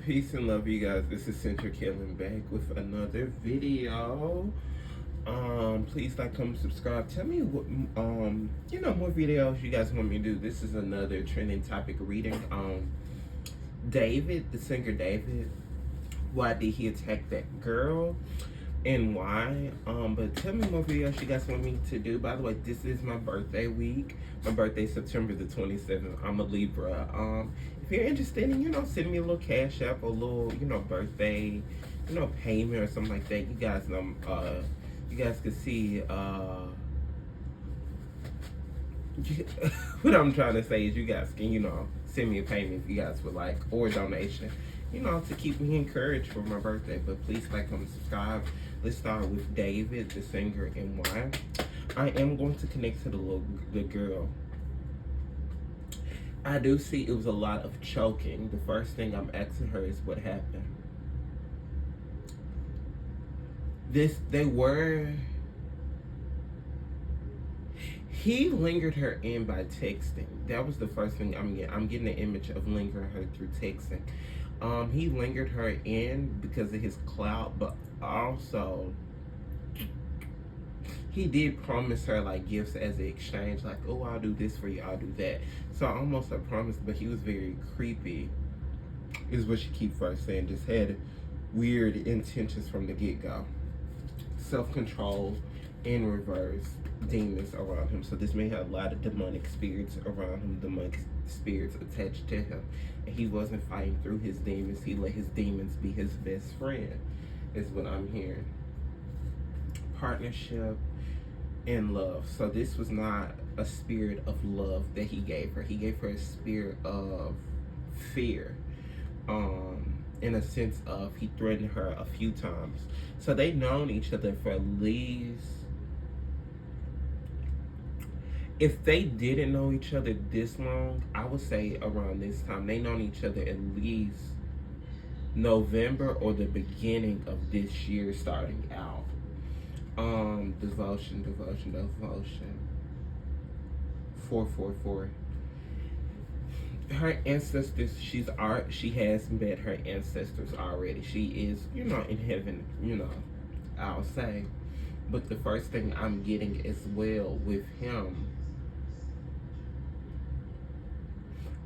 Peace and love, you guys. This is Central Killing back with another video. Please like, comment, subscribe. Tell me what more videos you guys want me to do. This is another trending topic reading. David, the singer David. Why did he attack that girl? And why? But tell me more videos you guys want me to do. By the way, this is my birthday week. My birthday September the 27th. I'm a Libra. If you're interested in, send me a little cash app, a little, birthday, payment or something like that. You guys know, you guys can see, what I'm trying to say is you guys can, send me a payment if you guys would like, or a donation, to keep me encouraged for my birthday. But please like, comment, subscribe. Let's start with David, the singer, and why. I am going to connect to the girl. I do see it was a lot of choking. The first thing I'm asking her is what happened. He lingered her in by texting. That was the first thing I'm getting. I'm getting an image of lingering her through texting. He lingered her in because of his clout, but also he did promise her like gifts as an exchange, like, oh, I'll do this for you, I'll do that. So almost a promise, but he was very creepy, is what she keep first saying. Just had weird intentions from the get-go. Self-control in reverse, demons around him. So this man had a lot of demonic spirits around him, demonic spirits attached to him. And he wasn't fighting through his demons. He let his demons be his best friend, is what I'm hearing. Partnership and love. So this was not a spirit of love that he gave her. He gave her a spirit of fear. In a sense of he threatened her a few times. So they known each other for at least, if they didn't know each other this long, I would say around this time. They known each other at least November or the beginning of this year starting out. Devotion. 444. Her ancestors, she has met her ancestors already. She is, in heaven, I'll say. But the first thing I'm getting as well with him,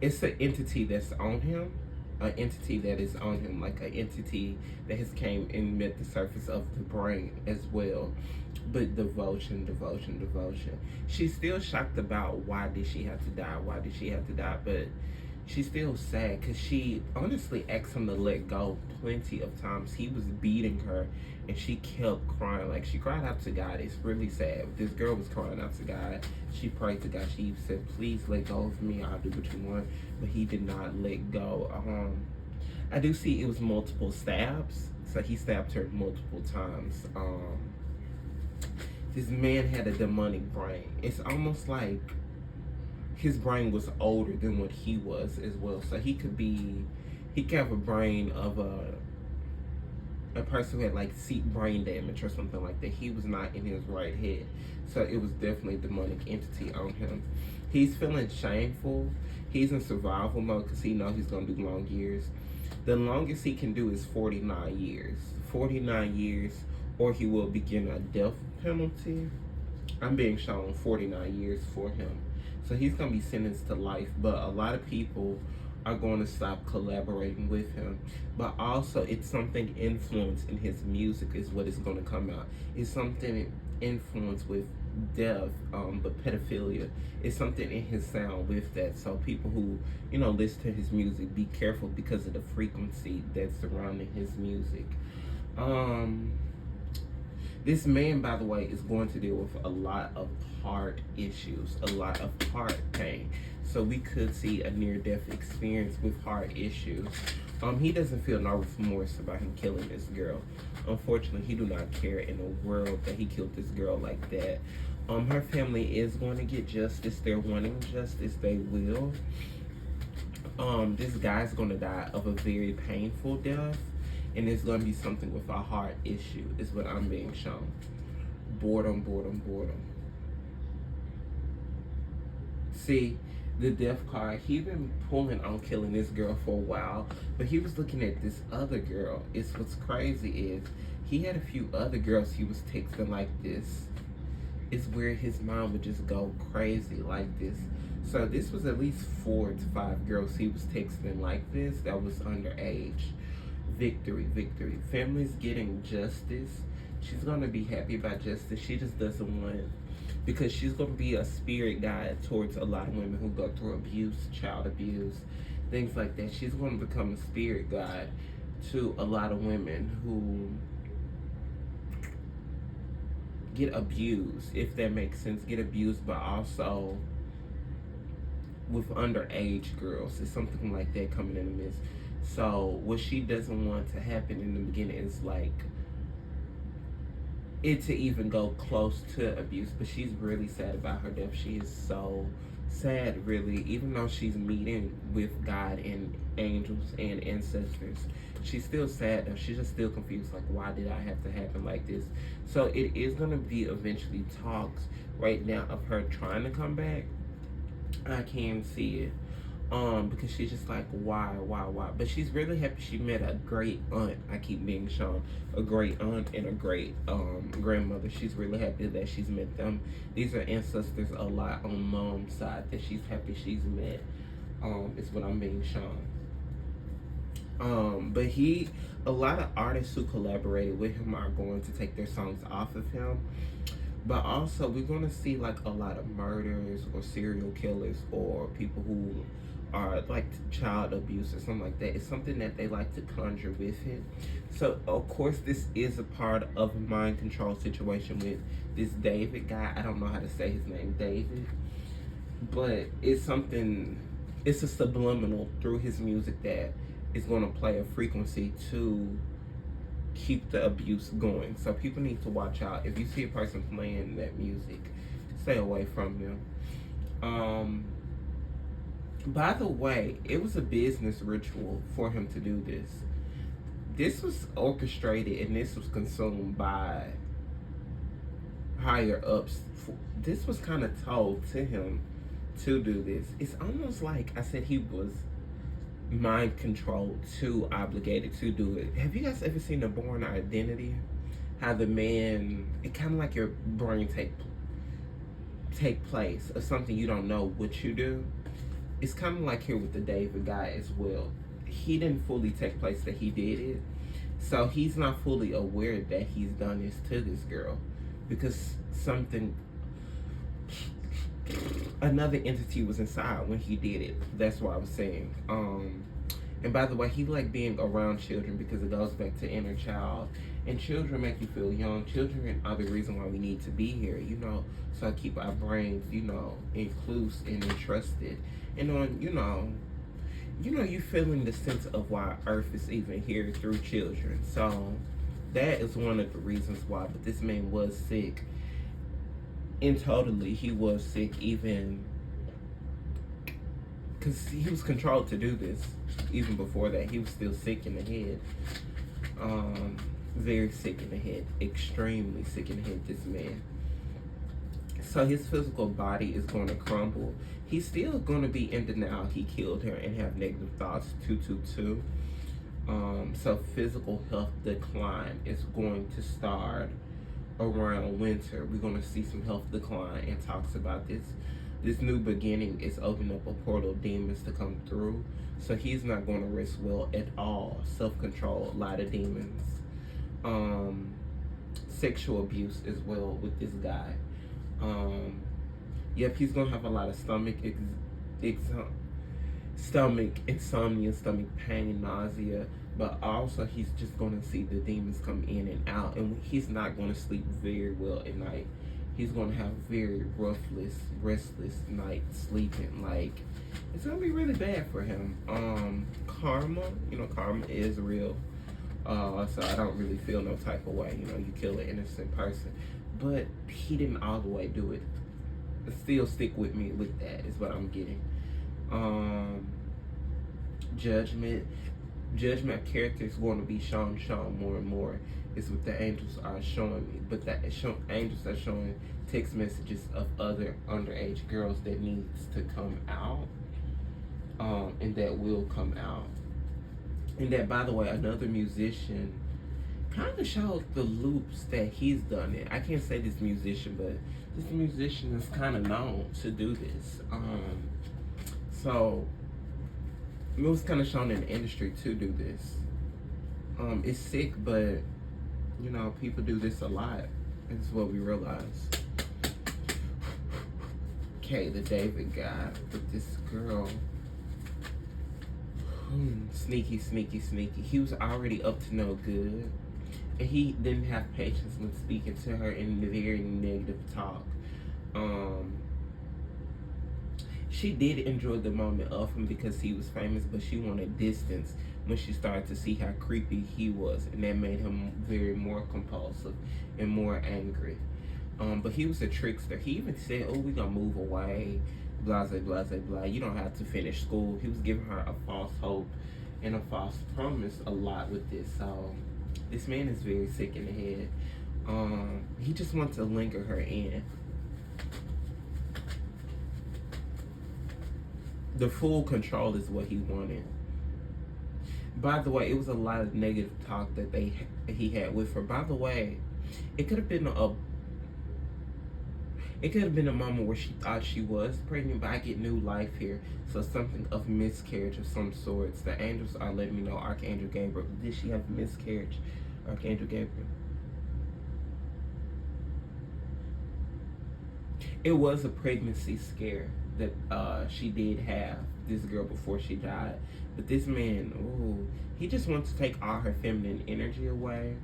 it's an entity that's on him, an entity that is on him, like an entity that has came and met the surface of the brain as well. But devotion. She's still shocked about why did she have to die, but she's still sad because she honestly asked him to let go plenty of times. He was beating her and she kept crying. Like, she cried out to God. It's really sad. This girl was crying out to God. She prayed to God. She said, please let go of me. I'll do what you want. But he did not let go. I do see it was multiple stabs. So he stabbed her multiple times. This man had a demonic brain. It's almost like his brain was older than what he was as well. So he could have a brain of a person who had like brain damage or something like that. He was not in his right head. So it was definitely a demonic entity on him. He's feeling shameful. He's in survival mode because he knows he's going to do long years. The longest he can do is 49 years. 49 years, or he will begin a death penalty. I'm being shown 49 years for him. So he's going to be sentenced to life, but a lot of people are going to stop collaborating with him. But also, it's something influenced in his music is what is going to come out. It's something influenced with death, but pedophilia. It's something in his sound with that. So people who, listen to his music, be careful because of the frequency that's surrounding his music. This man, by the way, is going to deal with a lot of heart issues, a lot of heart pain. So we could see a near-death experience with heart issues. He doesn't feel no remorse about him killing this girl. Unfortunately, he do not care in the world that he killed this girl like that. Her family is going to get justice. They're wanting justice. They will. This guy's going to die of a very painful death. And it's going to be something with a heart issue, is what I'm being shown. Boredom. See, the death card, he been pulling on killing this girl for a while, but he was looking at this other girl. It's what's crazy is he had a few other girls he was texting like this. It's where his mom would just go crazy like this. So this was at least 4 to 5 girls he was texting like this that was underage. Victory, victory. Family's getting justice. She's gonna be happy about justice. She just doesn't want, because she's gonna be a spirit guide towards a lot of women who go through abuse, child abuse, things like that. She's gonna become a spirit guide to a lot of women who get abused, if that makes sense, get abused, but also with underage girls. It's something like that coming in the midst. So what she doesn't want to happen in the beginning is like it to even go close to abuse, but she's really sad about her death. She is so sad, really, even though she's meeting with God and angels and ancestors. She's still sad though. She's just still confused, like, why did I have to happen like this? So it is gonna be eventually talks right now of her trying to come back. I can see it. Because she's just like, why? But she's really happy she met a great aunt. I keep being shown a great aunt and a great grandmother. She's really happy that she's met them. These are ancestors a lot on mom's side that she's happy she's met. Is what I'm being shown. But a lot of artists who collaborated with him are going to take their songs off of him. But also, we're going to see like a lot of murders or serial killers or people who are like child abuse or something like that. It's something that they like to conjure with it. So, of course, this is a part of a mind control situation with this David guy. I don't know how to say his name, David. But it's something, it's a subliminal through his music that is going to play a frequency to keep the abuse going. So people need to watch out. If you see a person playing that music, stay away from them. By the way, it was a business ritual for him to do this. This was orchestrated and this was consumed by higher ups. This was kind of told to him to do this. It's almost like I said he was mind controlled, too obligated to do it. Have you guys ever seen The Bourne Identity? How the man, it kind of like your brain take place of something you don't know what you do. It's kind of like here with the David guy as well. He didn't fully take place that he did it, so he's not fully aware that he's done this to this girl because another entity was inside when he did it. That's what I was saying. And by the way, he like being around children because it goes back to inner child. And children make you feel young. Children are the reason why we need to be here, you know. So keep our brains, you know, inclusive and entrusted. And on, you you feeling the sense of why Earth is even here through children. So that is one of the reasons why. But this man was sick. And totally, he was sick even because he was controlled to do this. Even before that, he was still sick in the head. Very sick in the head. Extremely sick in the head, this man. So his physical body is going to crumble. He's still going to be in denial he killed her and have negative thoughts, 222. So physical health decline is going to start around winter. We're going to see some health decline and talks about this. This new beginning is opening up a portal of demons to come through. So he's not going to rest well at all. Self-control, a lot of demons. Sexual abuse as well with this guy. Yep, he's going to have a lot of stomach insomnia, stomach pain, nausea. But also he's just going to see the demons come in and out. And he's not going to sleep very well at night. He's going to have very restless nights sleeping. Like, it's going to be really bad for him. Karma, karma is real. So I don't really feel no type of way. You kill an innocent person. But he didn't all the way do it. Still stick with me with that is what I'm getting. Judgment. judgment character is going to be shown more and more. Is what the angels are showing me. But the angels are showing text messages of other underage girls that needs to come out, and that will come out. And that, by the way, another musician kind of showed the loops that he's done it. I can't say this musician, but this musician is kind of known to do this. So it was kind of shown in the industry to do this. It's sick, but you know, people do this a lot. It's what we realize. Okay, the David guy with this girl. Sneaky. He was already up to no good. And he didn't have patience when speaking to her in the very negative talk. She did enjoy the moment of him because he was famous, but she wanted distance when she started to see how creepy he was, and that made him very more compulsive and more angry. But he was a trickster. He even said, "Oh, we gonna move away, blah blah blah blah. You don't have to finish school." He was giving her a false hope and a false promise a lot with this. So this man is very sick in the head. He just wants to linger her in. The full control is what he wanted. By the way, it was a lot of negative talk that he had with her. By the way, it could have been a moment where she thought she was pregnant, but I get new life here. So something of miscarriage of some sorts. The angels are letting me know. Archangel Gabriel, did she have miscarriage? Archangel Gabriel. It was a pregnancy scare that she did have, this girl, before she died. But this man, ooh, he just wants to take all her feminine energy away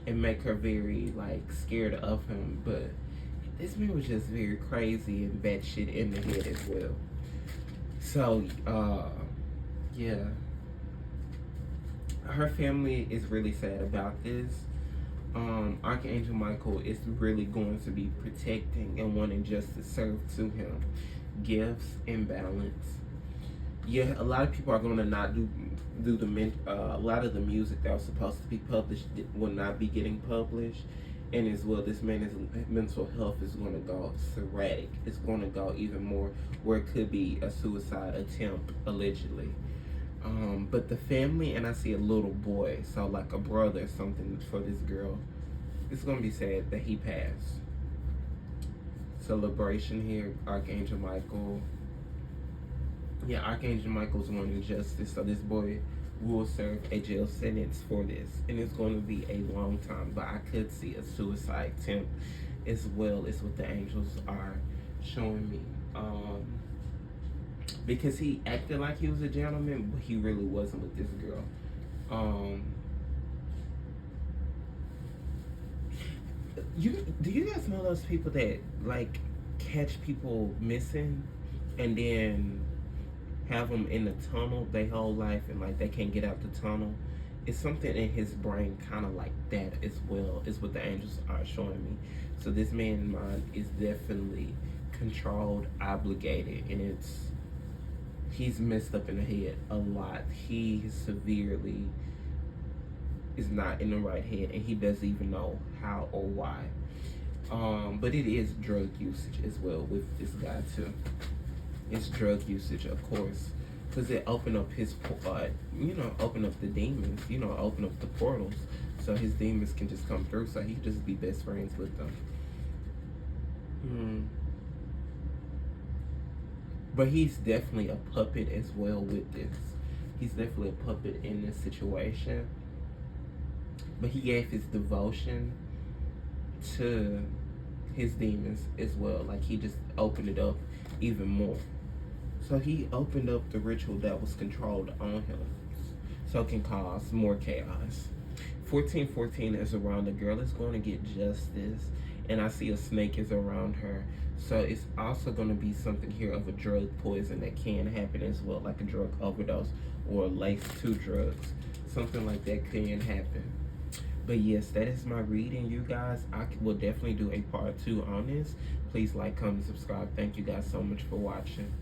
and make her very, like, scared of him. But this man was just very crazy and batshit in the head as well. So, yeah. Her family is really sad about this. Archangel Michael is really going to be protecting and wanting justice served to him. Gifts and balance. Yeah, a lot of people are going to not do a lot of the music that was supposed to be published will not be getting published. And as well, this man's mental health is going to go erratic. It's going to go even more where it could be a suicide attempt, allegedly. But the family, and I see a little boy, so like a brother or something for this girl. It's going to be sad that he passed. Celebration here, Archangel Michael. Yeah, Archangel Michael's wanting justice, so this boy will serve a jail sentence for this, and it's going to be a long time. But I could see a suicide attempt as well, is what the angels are showing me. Because he acted like he was a gentleman, but he really wasn't with this girl. Do you guys know those people that like catch people missing and then have them in the tunnel their whole life, and like they can't get out the tunnel? It's something in his brain kind of like that as well, is what the angels are showing me. So this man's mind is definitely controlled, obligated, and he's messed up in the head a lot. He severely is not in the right head, and he doesn't even know how or why. But it is drug usage as well with this guy too. It's drug usage, of course, because it opened up his, open up the demons, open up the portals, so his demons can just come through, so he can just be best friends with them. But he's definitely a puppet as well with this. He's definitely a puppet in this situation. But he gave his devotion to his demons as well. Like, he just opened it up even more. So he opened up the ritual that was controlled on him, so it can cause more chaos. 1414 is around the girl is going to get justice, and I see a snake is around her. So it's also going to be something here of a drug poison that can happen as well, like a drug overdose or laced to drugs. Something like that can happen. But yes, that is my reading, you guys. I will definitely do a part 2 on this. Please like, comment, subscribe. Thank you guys so much for watching.